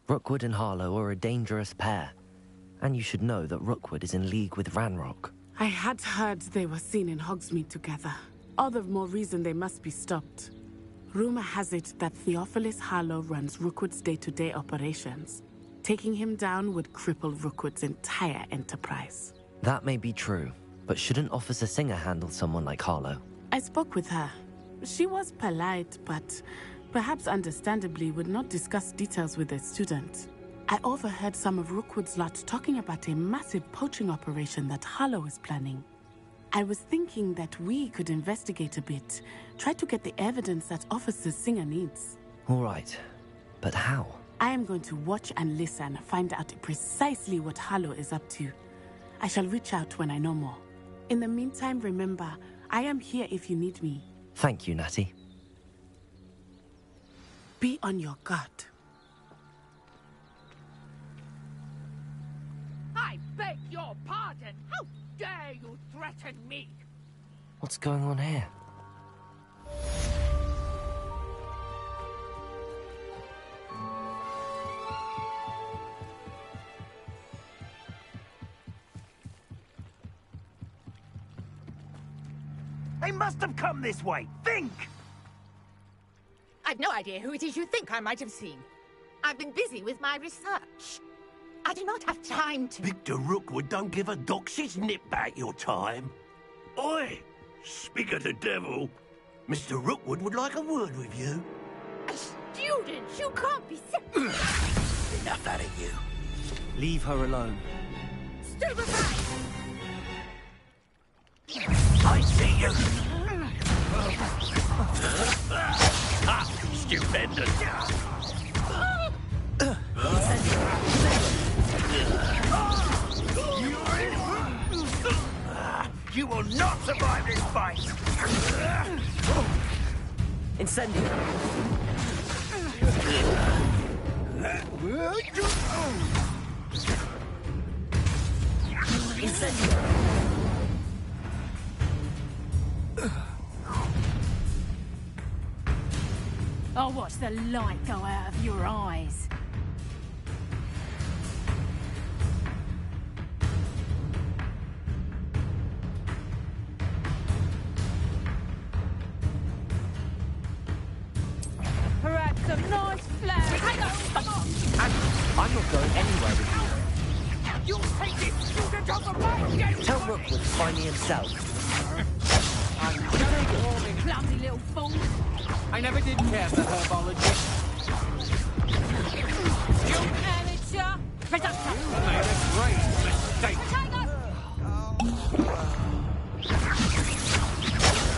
Rookwood and Harlow are a dangerous pair. And you should know that Rookwood is in league with Ranrock. I had heard they were seen in Hogsmeade together. All the more reason they must be stopped. Rumor has it that Theophilus Harlow runs Rookwood's day-to-day operations. Taking him down would cripple Rookwood's entire enterprise. That may be true, but shouldn't Officer Singer handle someone like Harlow? I spoke with her. She was polite, but perhaps understandably would not discuss details with a student. I overheard some of Rookwood's lot talking about a massive poaching operation that Harlow is planning. I was thinking that we could investigate a bit, try to get the evidence that Officer Singer needs. All right, but how? I am going to watch and listen, find out precisely what Harlow is up to. I shall reach out when I know more. In the meantime, remember, I am here if you need me. Thank you, Natty. Be on your guard. I beg your pardon! How dare you threaten me? What's going on here? They must have come this way. Think! I've no idea who it is you think I might have seen. I've been busy with my research. I do not have time to... Victor Rookwood don't give a doxy's nip back your time. Oi! Speak of the devil. Mr. Rookwood would like a word with you. A student? You can't be Enough out of you. Leave her alone. Stupefy! I see you. Stupendous. You will not survive this fight. Incendio. Incendio. I'll watch the light go out of your eyes. Perhaps a nice flower. I'm not going anywhere with you. You'll take this student off of my dead Tell body! Rookwood to find me himself. Clumsy little fool. I never did care for herbology. You amateur. Production. I made a great mistake.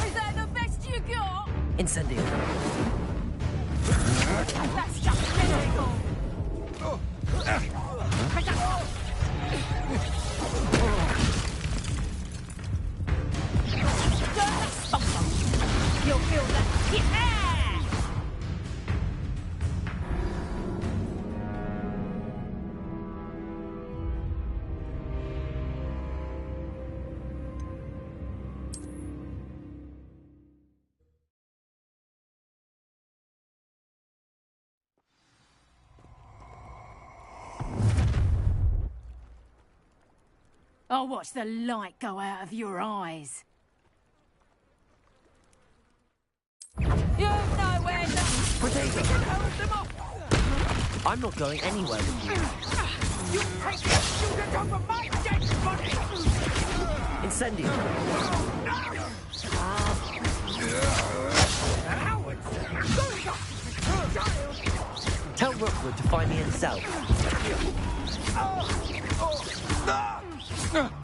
Is that the best you got? Incendio. That's just physical. You'll feel that. Yeah! I'll watch the light go out of your eyes. You know where the... Potato. I'm not going anywhere with you. You take this student off of my dead body! Incendio. Tell Rookwood to find me himself.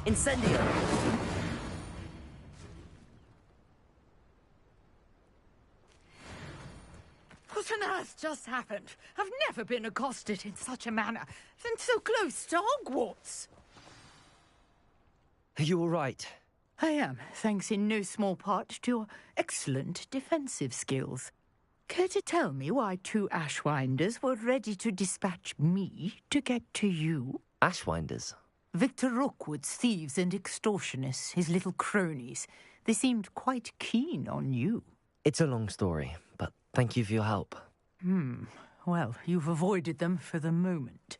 Incendio. What on earth just happened? I've never been accosted in such a manner, and so close to Hogwarts. Are you all right? I am, thanks in no small part to your excellent defensive skills. Care to tell me why two Ashwinders were ready to dispatch me to get to you? Ashwinders? Victor Rookwood's thieves and extortionists, his little cronies. They seemed quite keen on you. It's a long story, but thank you for your help. Well, you've avoided them for the moment.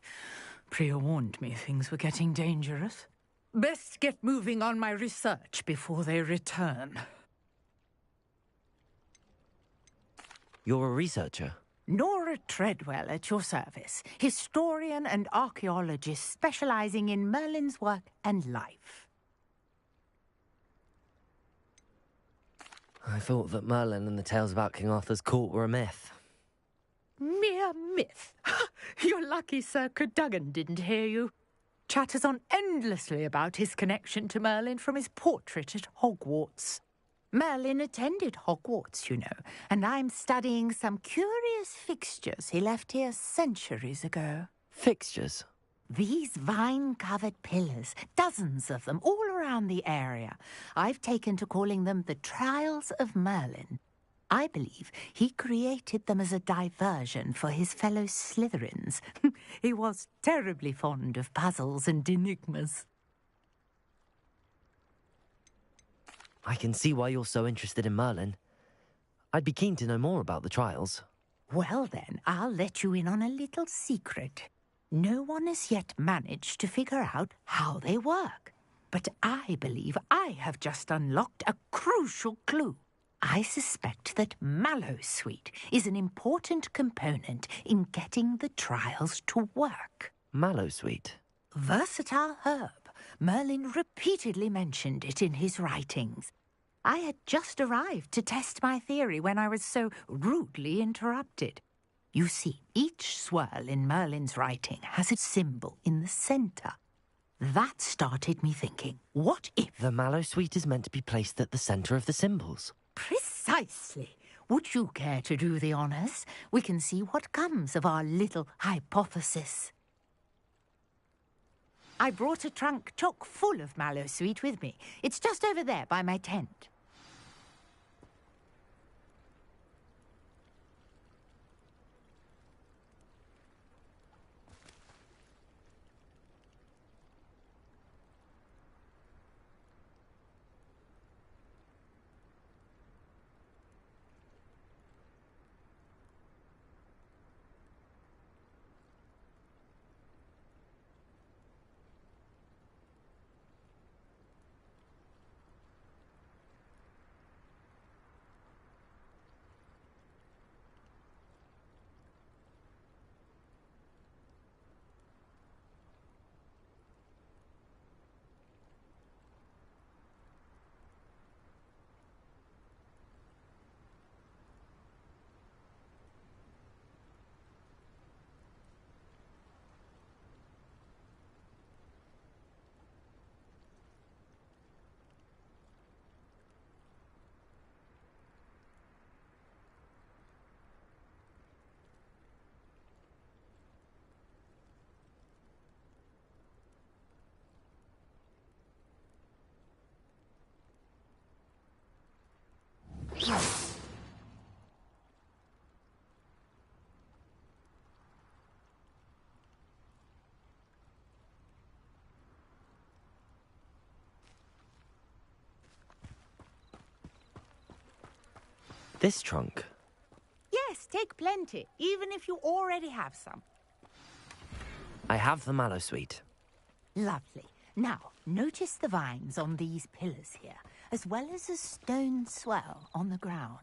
Priya warned me things were getting dangerous. Best get moving on my research before they return. You're a researcher? Nora Treadwell at your service, historian and archaeologist specializing in Merlin's work and life. I thought that Merlin and the tales about King Arthur's court were a myth. Mere myth. You're lucky Sir Cadogan didn't hear you. Chatters on endlessly about his connection to Merlin from his portrait at Hogwarts. Merlin attended Hogwarts, you know, and I'm studying some curious fixtures he left here centuries ago. Fixtures? These vine-covered pillars, dozens of them, all around the area. I've taken to calling them the Trials of Merlin. I believe he created them as a diversion for his fellow Slytherins. He was terribly fond of puzzles and enigmas. I can see why you're so interested in Merlin. I'd be keen to know more about the trials. Well then, I'll let you in on a little secret. No one has yet managed to figure out how they work. But I believe I have just unlocked a crucial clue. I suspect that Mallowsweet is an important component in getting the trials to work. Mallowsweet? Versatile herb. Merlin repeatedly mentioned it in his writings. I had just arrived to test my theory when I was so rudely interrupted. You see, each swirl in Merlin's writing has a symbol in the centre. That started me thinking, what if... The Mallowsweet is meant to be placed at the centre of the symbols. Precisely. Would you care to do the honours? We can see what comes of our little hypothesis. I brought a trunk chock full of Mallowsweet with me. It's just over there by my tent. This trunk? Yes, take plenty, even if you already have some. I have the Mallowsweet. Lovely. Now, notice the vines on these pillars here, as well as a stone swell on the ground.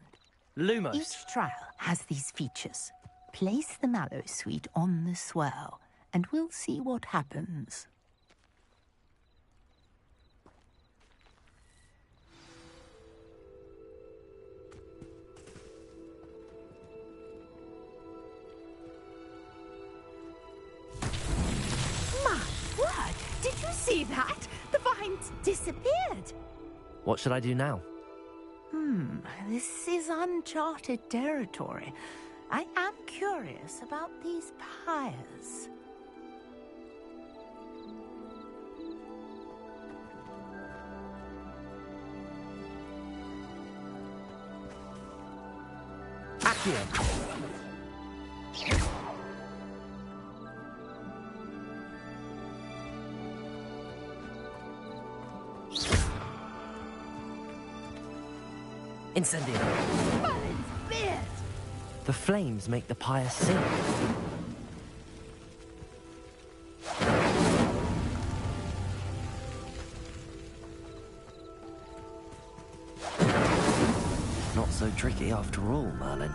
Lumos. Each trial has these features. Place the Mallowsweet on the swell, and we'll see what happens. My word! Did you see that? The vines disappeared. What should I do now? This is uncharted territory. I am curious about these pyres. Accio! Incendio! Merlin's beard! The flames make the pyre sing. Not so tricky after all, Merlin.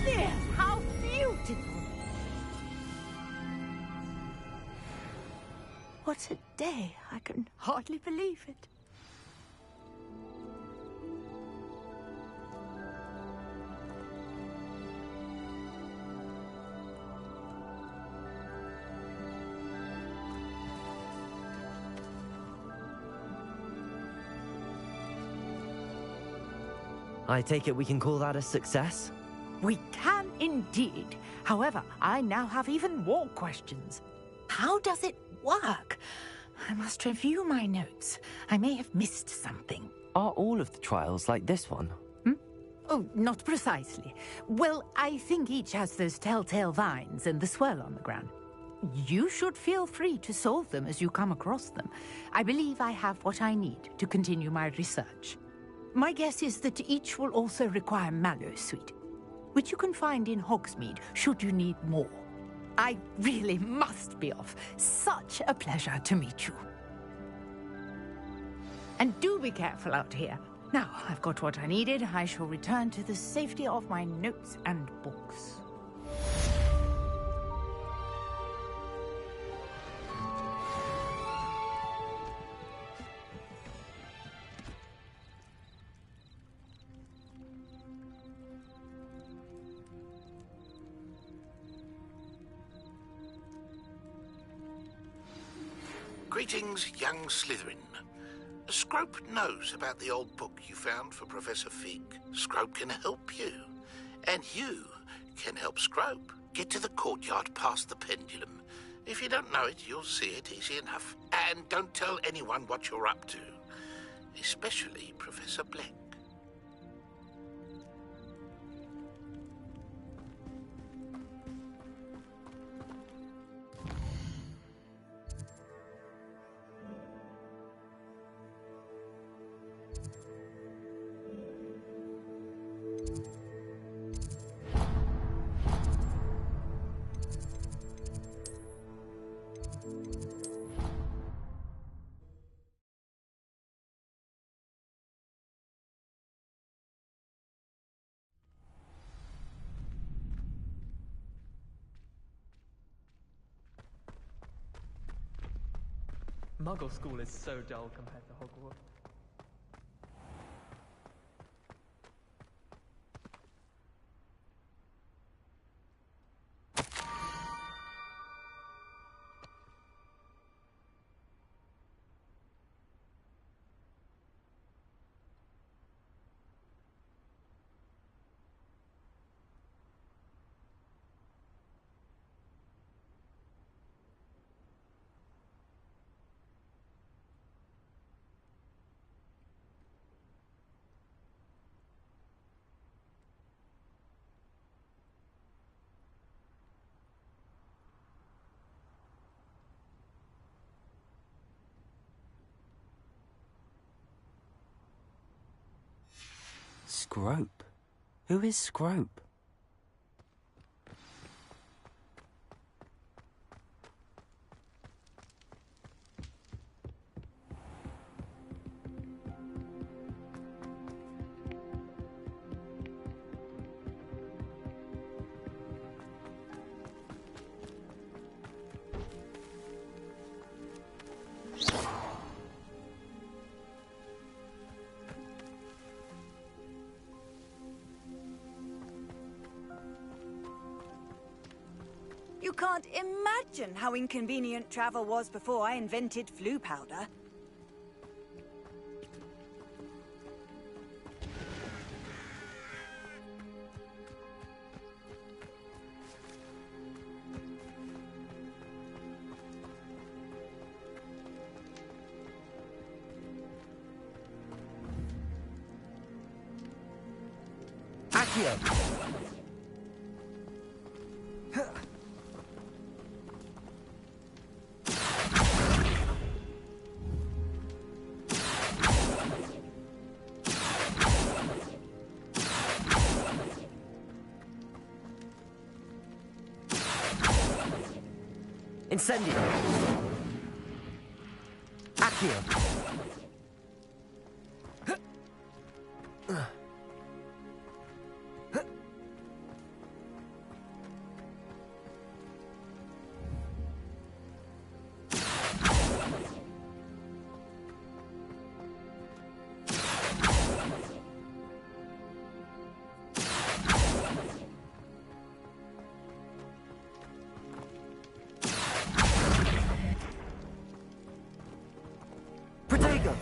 There, how beautiful! What a day! I can hardly believe it. I take it we can call that a success? We can indeed. However, I now have even more questions. How does it work? I must review my notes. I may have missed something. Are all of the trials like this one? Oh, not precisely. Well, I think each has those telltale vines and the swirl on the ground. You should feel free to solve them as you come across them. I believe I have what I need to continue my research. My guess is that each will also require mallow sweet, which you can find in Hogsmeade should you need more. I really must be off. Such a pleasure to meet you. And do be careful out here. Now, I've got what I needed. I shall return to the safety of my notes and books. Greetings, young Slytherin. Scrope knows about the old book you found for Professor Fig. Scrope can help you. And you can help Scrope. Get to the courtyard past the pendulum. If you don't know it, you'll see it easy enough. And don't tell anyone what you're up to. Especially Professor Black. Muggle school is so dull compared to Hogwarts. Scrope? Who is Scrope? You can't imagine how inconvenient travel was before I invented flu powder. Incendio. Accio. Protego.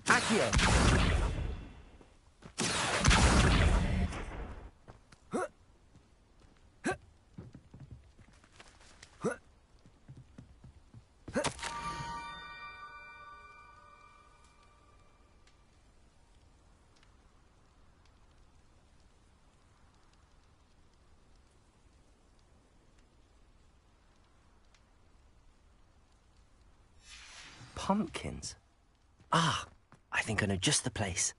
Accio. Pumpkins? Ah, I think I know just the place.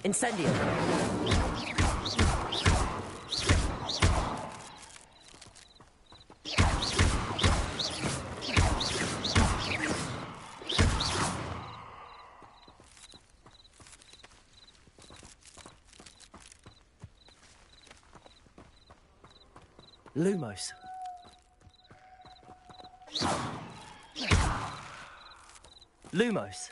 Incendio. Lumos. Lumos.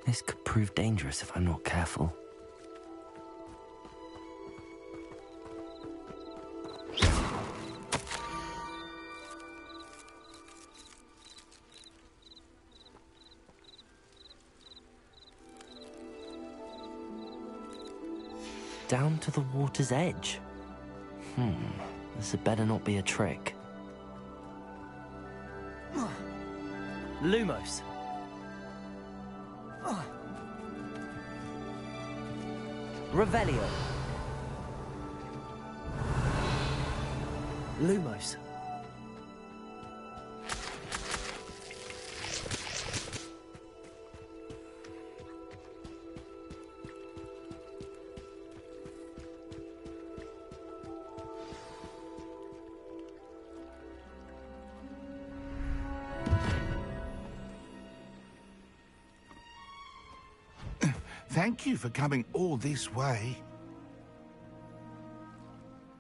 This could prove dangerous if I'm not careful. Down to the water's edge. This had better not be a trick. Lumos. Revelio. Lumos. Thank you for coming all this way.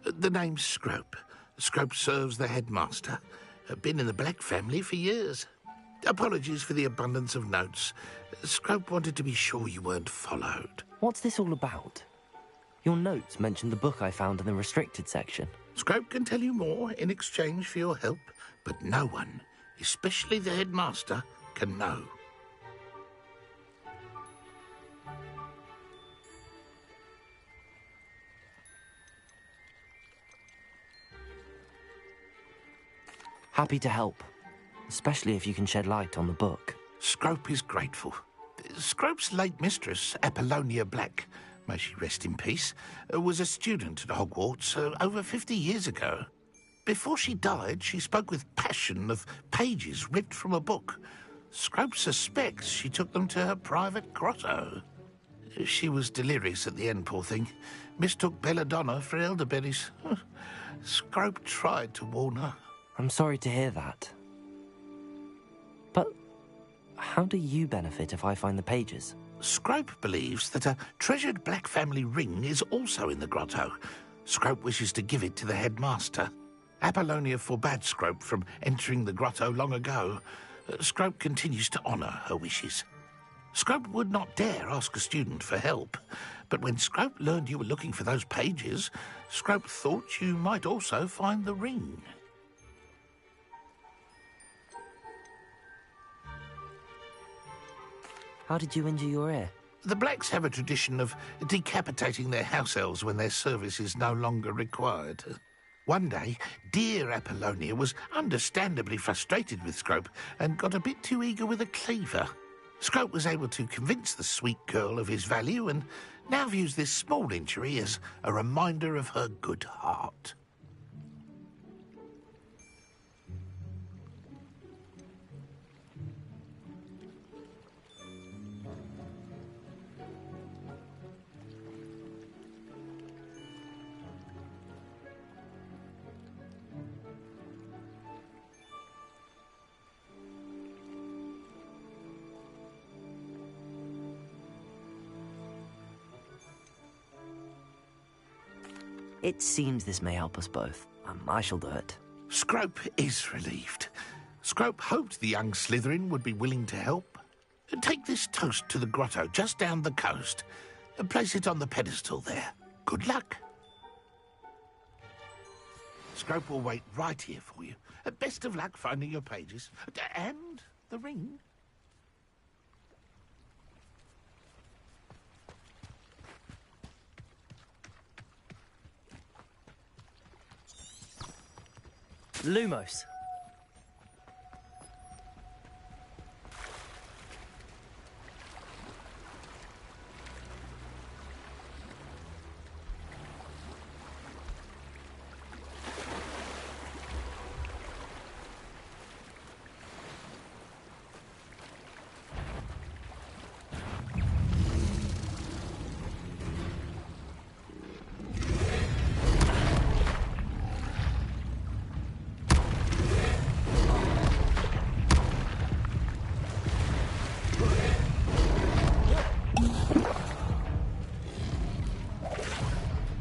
The name's Scrope. Scrope serves the headmaster. Been in the Black family for years. Apologies for the abundance of notes. Scrope wanted to be sure you weren't followed. What's this all about? Your notes mentioned the book I found in the restricted section. Scrope can tell you more in exchange for your help, but no one, especially the headmaster, can know. Happy to help, especially if you can shed light on the book. Scrope is grateful. Scrope's late mistress, Apollonia Black, may she rest in peace, was a student at Hogwarts over 50 years ago. Before she died, she spoke with passion of pages ripped from a book. Scrope suspects she took them to her private grotto. She was delirious at the end, poor thing. Mistook belladonna for elderberries. Scrope tried to warn her. I'm sorry to hear that. But how do you benefit if I find the pages? Scrope believes that a treasured Black family ring is also in the grotto. Scrope wishes to give it to the headmaster. Apollonia forbade Scrope from entering the grotto long ago. Scrope continues to honour her wishes. Scrope would not dare ask a student for help, but when Scrope learned you were looking for those pages, Scrope thought you might also find the ring. How did you injure your ear? The Blacks have a tradition of decapitating their house elves when their service is no longer required. One day, dear Apollonia was understandably frustrated with Scrope and got a bit too eager with a cleaver. Scrope was able to convince the sweet girl of his value and now views this small injury as a reminder of her good heart. It seems this may help us both. I shall do it. Scrope is relieved. Scrope hoped the young Slytherin would be willing to help. Take this toast to the grotto just down the coast and place it on the pedestal there. Good luck. Scrope will wait right here for you. Best of luck finding your pages. And the ring. Lumos.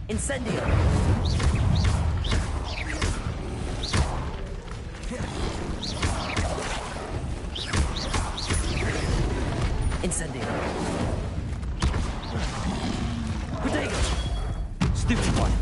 Incendio! Incendio! Protego! Stupid one!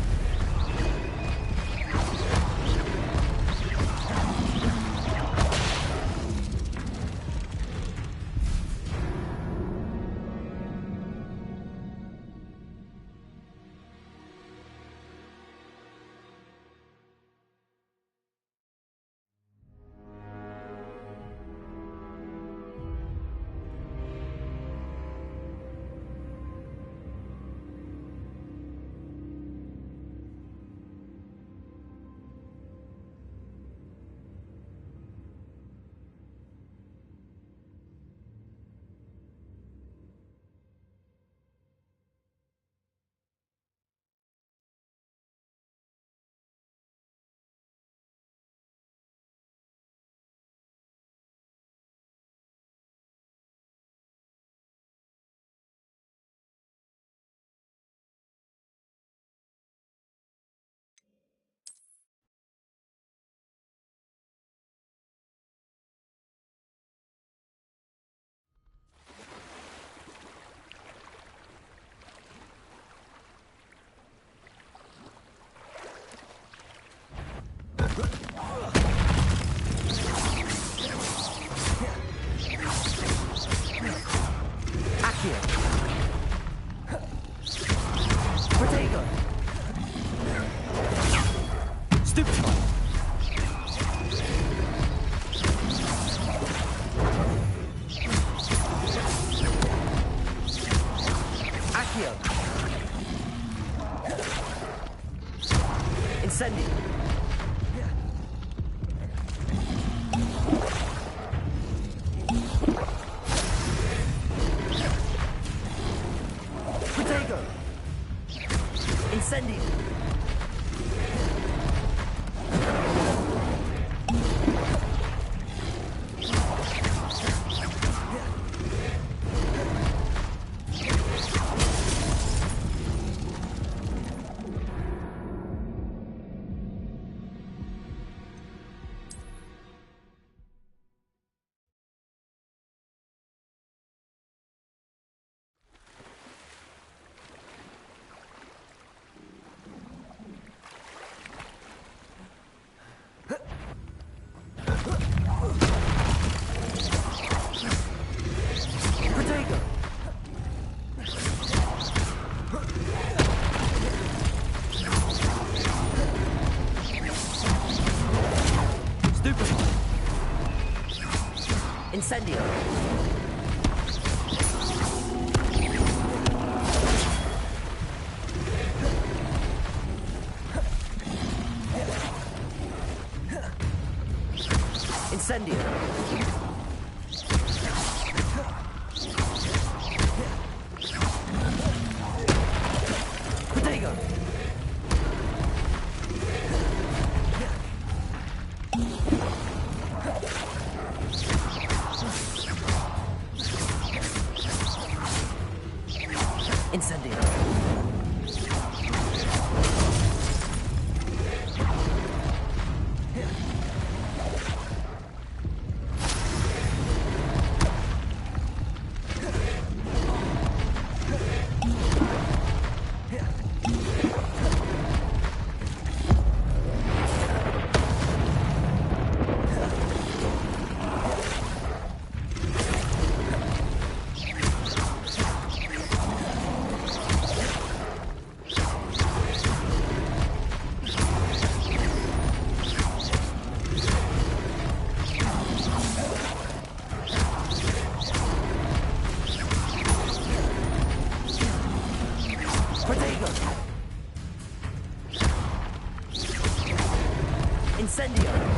Accio. Incendio. Protego. Incendio. Incendio. Incendio. Protego. Incendio. Incendio!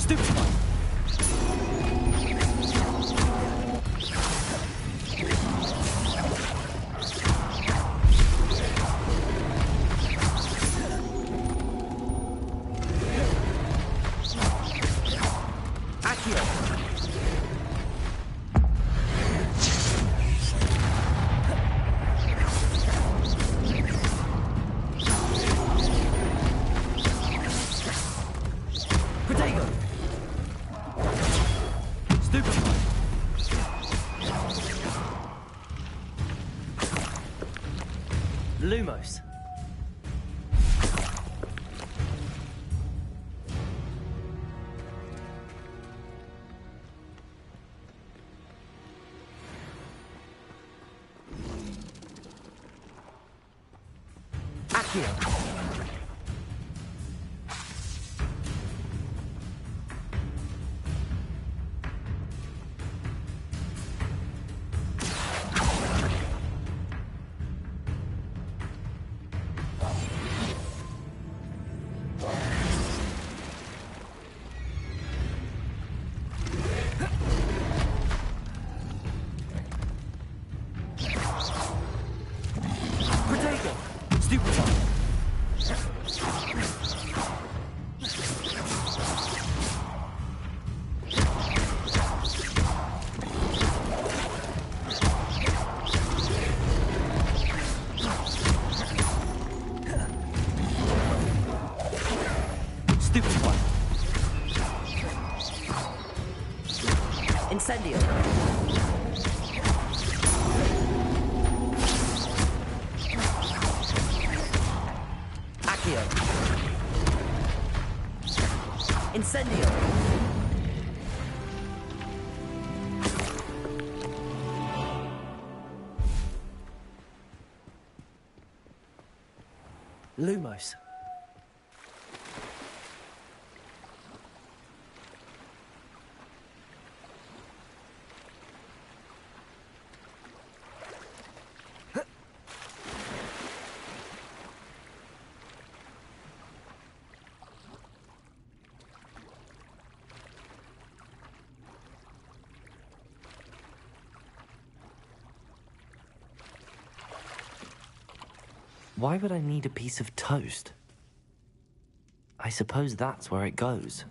Stupefy! Lumos. Accio. Incendio. Accio. Incendio. Lumos. Why would I need a piece of toast? I suppose that's where it goes.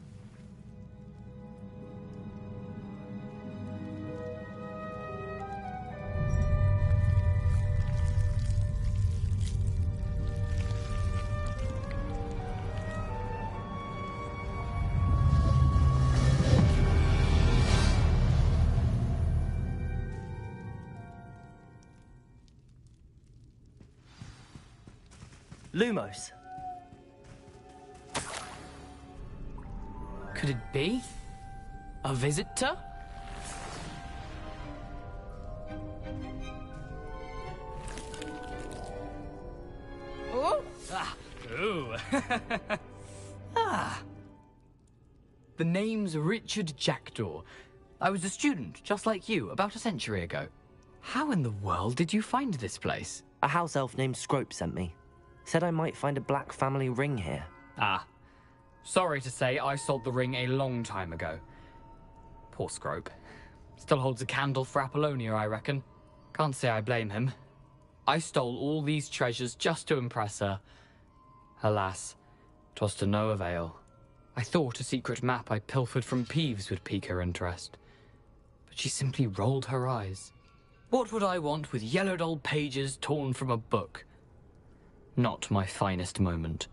Lumos. Could it be? A visitor? Oh! Ah! Ooh! Ah! The name's Richard Jackdaw. I was a student, just like you, about a century ago. How in the world did you find this place? A house elf named Scrope sent me. Said I might find a black family ring here. Ah. Sorry to say, I sold the ring a long time ago. Poor Scrope. Still holds a candle for Apollonia, I reckon. Can't say I blame him. I stole all these treasures just to impress her. Alas, 'twas to no avail. I thought a secret map I pilfered from Peeves would pique her interest. But she simply rolled her eyes. What would I want with yellowed old pages torn from a book? Not my finest moment.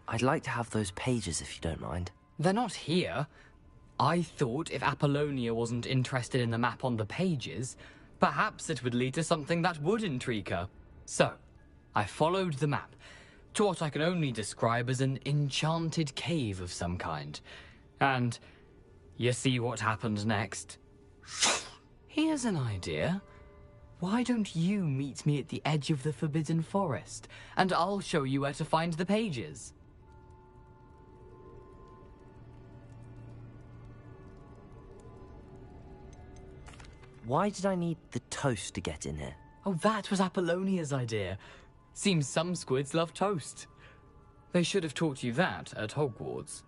I'd like to have those pages if you don't mind. They're not here. I thought if Apollonia wasn't interested in the map on the pages, perhaps it would lead to something that would intrigue her. So, I followed the map to what I can only describe as an enchanted cave of some kind. And you see what happened next? Here's an idea. Why don't you meet me at the edge of the Forbidden Forest, and I'll show you where to find the pages. Why did I need the toast to get in here. Oh, that was Apollonia's idea. Seems some squids love toast. They should have taught you that at Hogwarts.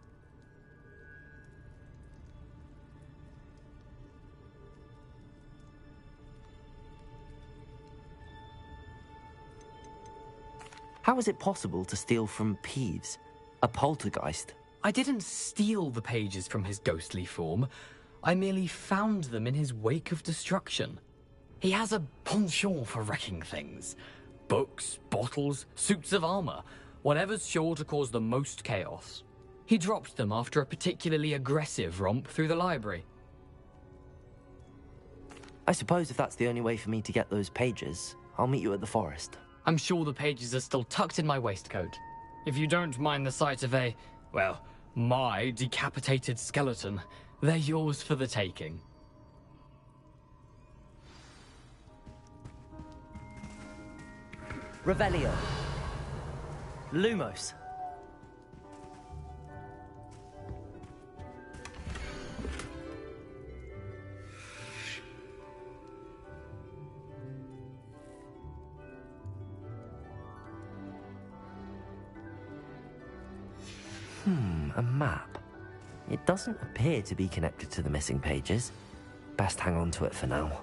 How is it possible to steal from Peeves, a poltergeist? I didn't steal the pages from his ghostly form. I merely found them in his wake of destruction. He has a penchant for wrecking things. Books, bottles, suits of armor, whatever's sure to cause the most chaos. He dropped them after a particularly aggressive romp through the library. I suppose if that's the only way for me to get those pages, I'll meet you at the forest. I'm sure the pages are still tucked in my waistcoat. If you don't mind the sight of a, well, my decapitated skeleton, they're yours for the taking. Revelio. Lumos. A map. It doesn't appear to be connected to the missing pages. Best hang on to it for now.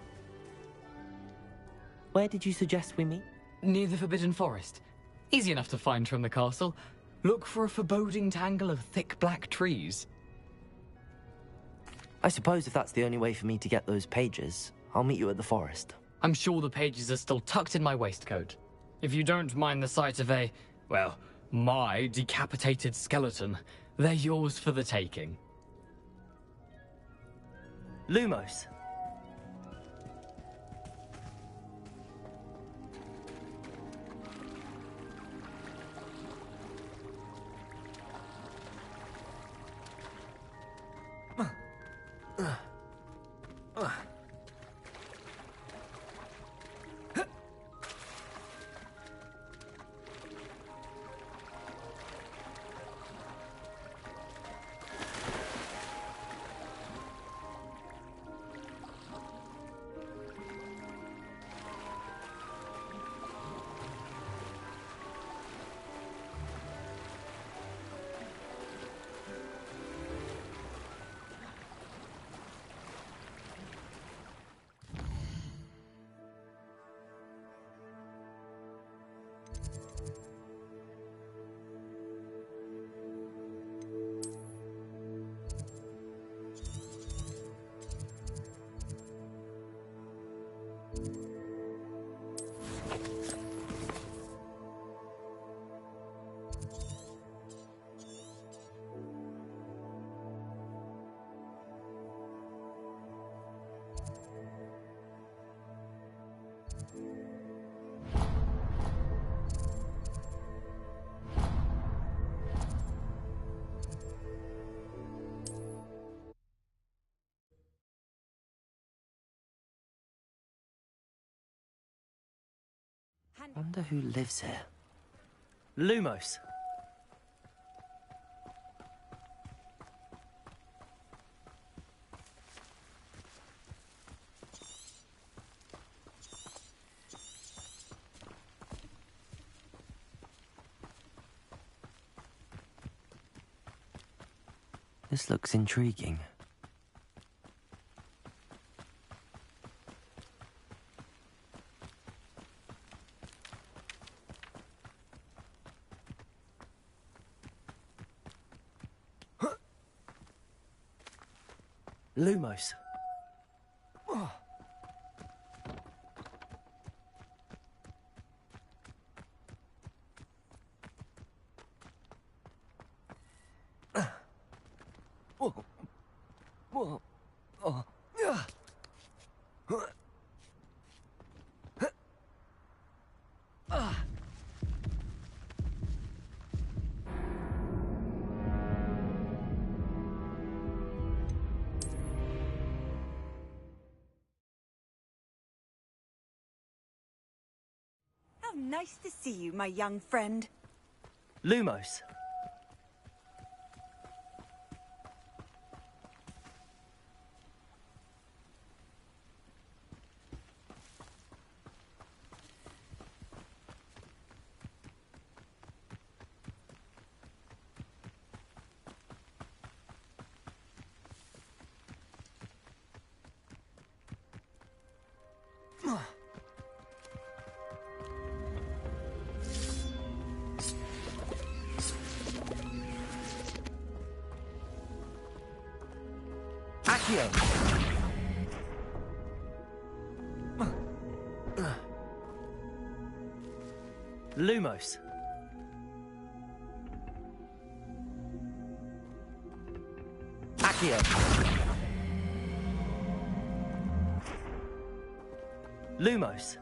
Where did you suggest we meet? Near the Forbidden Forest. Easy enough to find from the castle. Look for a foreboding tangle of thick black trees. I suppose if that's the only way for me to get those pages, I'll meet you at the forest. I'm sure the pages are still tucked in my waistcoat. If you don't mind the sight of a, well, my decapitated skeleton, they're yours for the taking. Lumos. Wonder who lives here. Lumos. This looks intriguing. Lumos. Oh. Whoa. Oh. Nice to see you, my young friend. Lumos. Accio! Lumos. Accio. Lumos.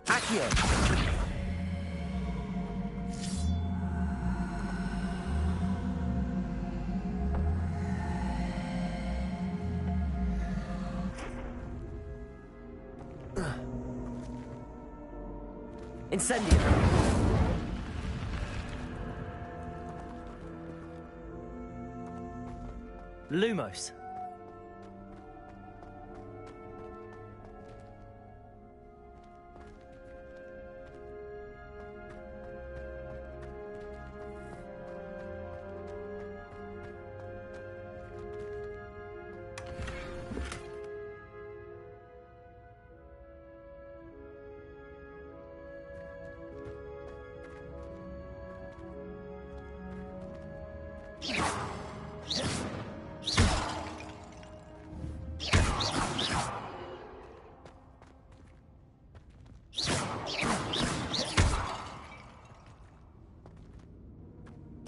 Accio. Incendio. Lumos.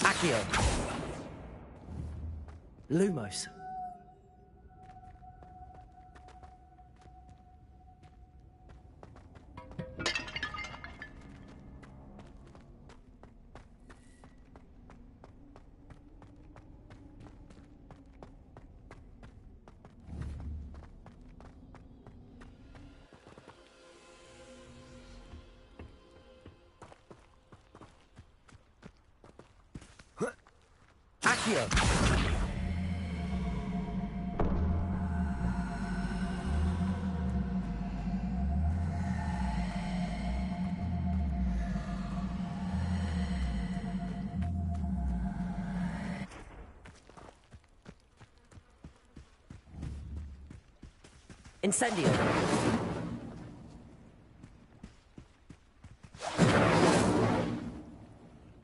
Accio. Lumos. Accio. Incendio.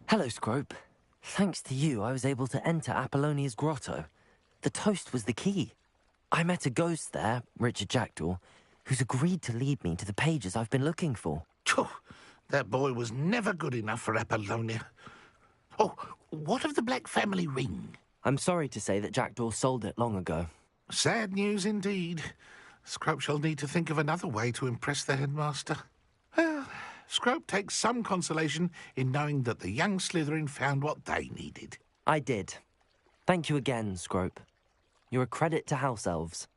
Hello, Scrope. Thanks to you, I was able to enter Apollonia's grotto. The toast was the key. I met a ghost there, Richard Jackdaw, who's agreed to lead me to the pages I've been looking for. Phew, that boy was never good enough for Apollonia. Oh, what of the Black family ring? I'm sorry to say that Jackdaw sold it long ago. Sad news indeed. Scrope shall need to think of another way to impress the headmaster. Well, Scrope takes some consolation in knowing that the young Slytherin found what they needed. I did. Thank you again, Scrope. You're a credit to House Elves.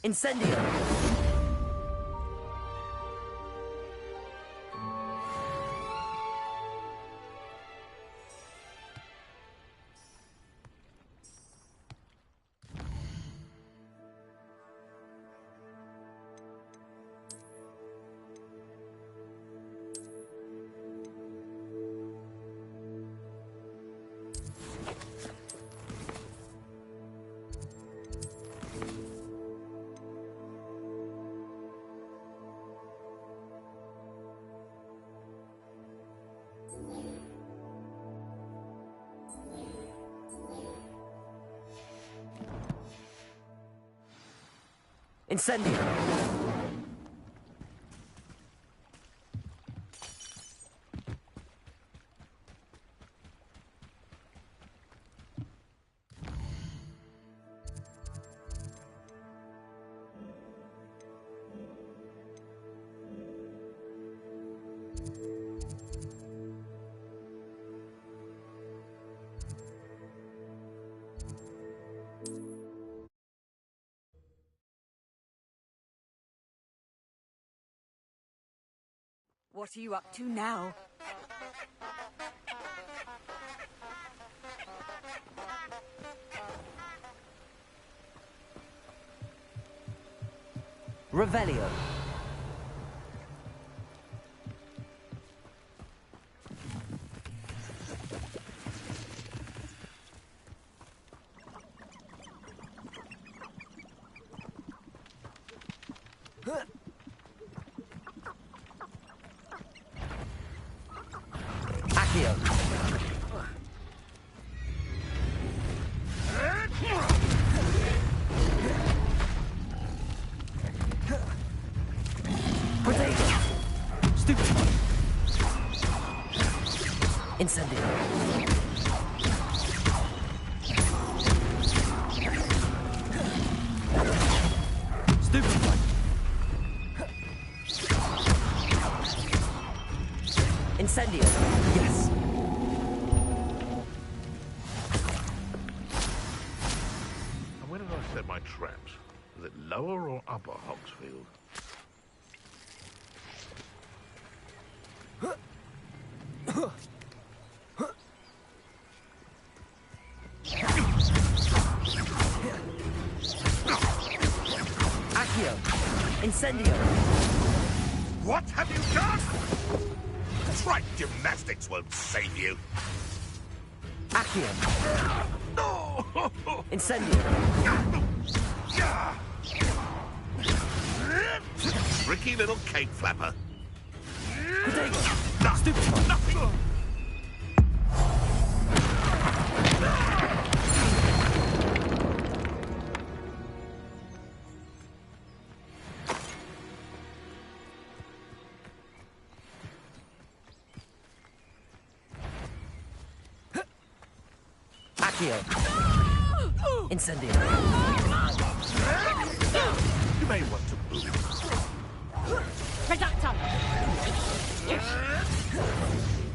Incendio! Incendio! What are you up to now? Revelio. Incendio. Stupefy. Incendio. Yes. And where did I set my traps? Was it lower or upper Hogsfield? Accio. Incendio. What have you done? Trite gymnastics won't save you. Accio. No! Incendio. Tricky little cake flapper. Protego. Stupefy. Nothing! Accio. Incendio. You may want to move. Reducto!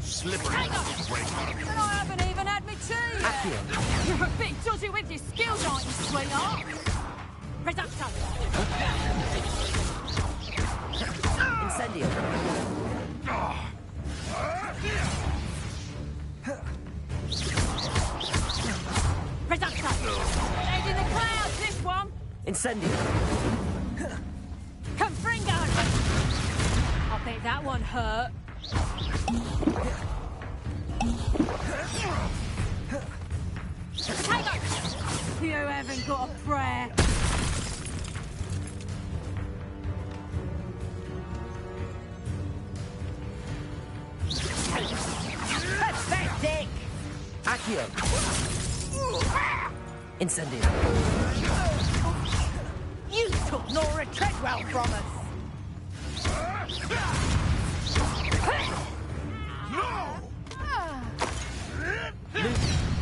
Slippery. And I haven't even had me tea yet. Accio. You're a bit dodgy with your skills, aren't you, sweetheart? Reducto! Incendio. Reducto! Head in the clouds, this one! Incendio. Confringo! I bet that one hurt. Potato! You haven't got a prayer. Pathetic! Accio. Incendio. You took Nora Treadwell from us.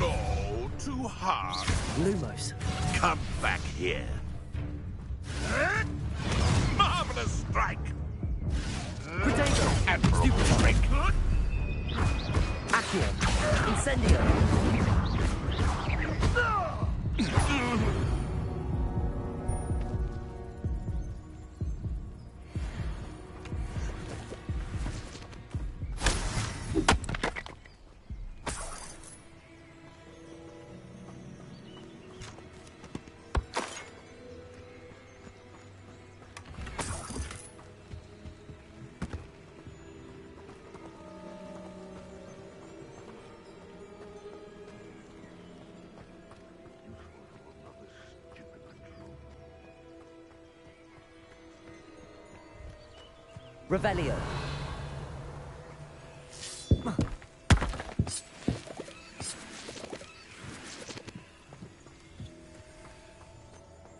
No, too hard. Lumos. Come back here. Marvelous strike. Protego. Admirable trick. Accio. Incendio. Revelio.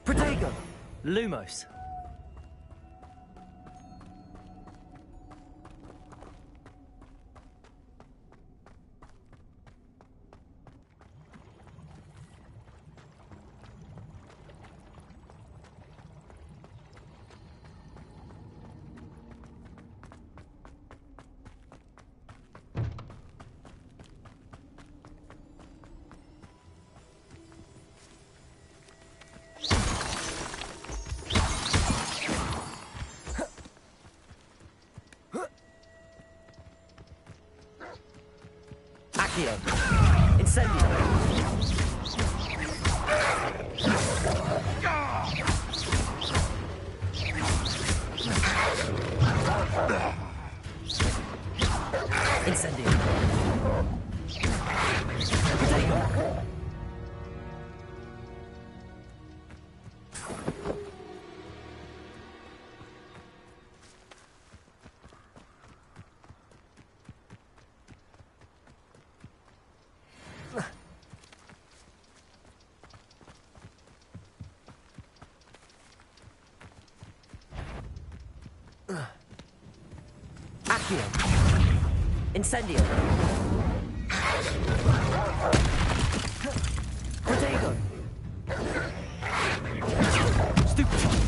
Protego. Lumos. Accio. Incendio. Incendio. Protego. Accio. Incendio. Protego! Stupid!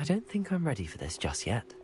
I don't think I'm ready for this just yet.